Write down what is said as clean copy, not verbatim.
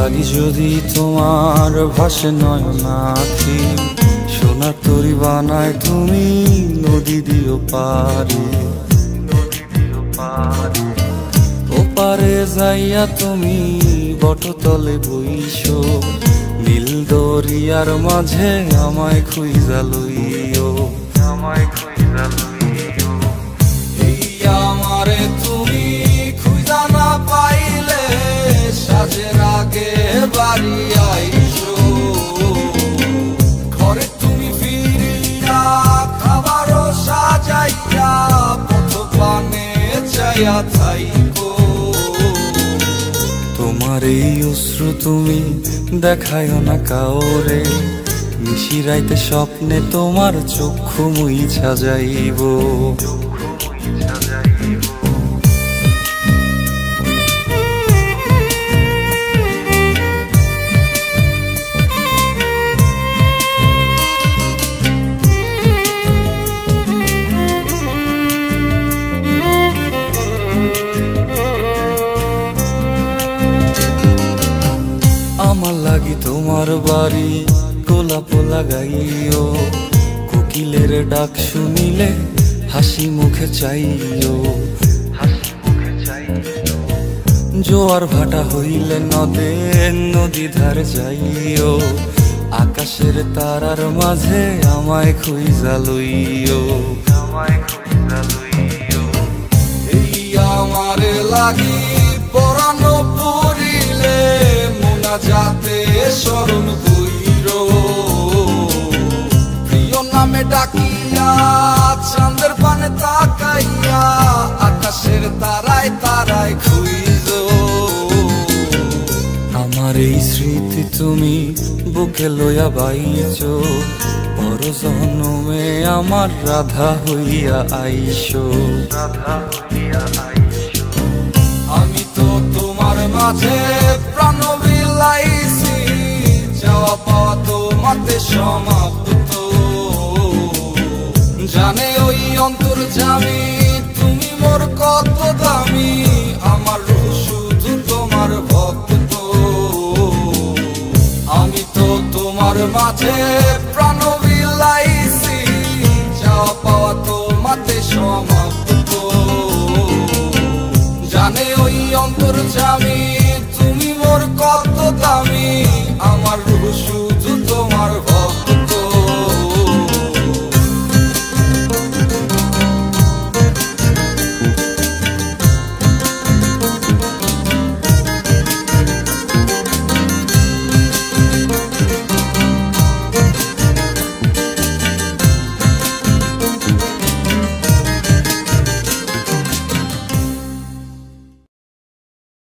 লাগি যদি তোমার ভাসে নয়নাখি, সোনার তরি বানায় তুমি নদী দিও পারে। ওপারে যাইয়া তুমি বটতলে বইসো, নীল দরিয়ার মাঝে আমায় খুঁজা লইও, আমায় খুঁজা লইও। এই আমারে তুমি খুঁজা না পাইলে সাজের আগে বাড়ি আইসো, ঘরে তুমি ফিরিয়া খাবারও সাজাইয়া পথ পানে চাইয়া থাইকো। তোমার এই অশ্রু তুমি দেখায়ও না কাউরে, নিশিরাইতে স্বপ্নে তোমার চক্ষু মুইছা যাইব। আমার লাগি তোমার বাড়ি গোলাপ লাগাইও, কোকিলের ডাক শুনিলে হাসি মুখে চাইও, হাসি মুখে চাইও। জোয়ার ভাটা হইলে নদে নদী ধার যাইও, আকাশের তারার মাঝে আমায় খুঁজা লইও, আমায় খুঁজা লইও। এই আমারে লাগি পরানো পড়িলে যাতে স্মরণ কইরো, প্রিয় নামে ডাকিয়া চাঁদের পানে তাকাইয়া আকাশের তারায় তারায় খুঁজো। আমার এই স্মৃতি তুমি বুকে লইয়া বাইছো, পর জন্মে আমার রাধা হইয়া আইসো, রাধা হইয়া আইসো। আমি তো তোমার মাঝে প্রাণ বিলাইছি, যাওয়া পাওয়া তোমাতে সমাপ্ত। জানে ওই অন্তর্যামী তুমি মোর কত দামি, আমার রূহ শুধু তোমার ভক্ত। আমি তো তোমার মাঝে প্রাণ বিলাইছি, যাওয়া পাওয়া তোমাতে সমাপ্ত। জানে ওই অন্তর্যামী তুমি মোর কত দামি, আমার রূহ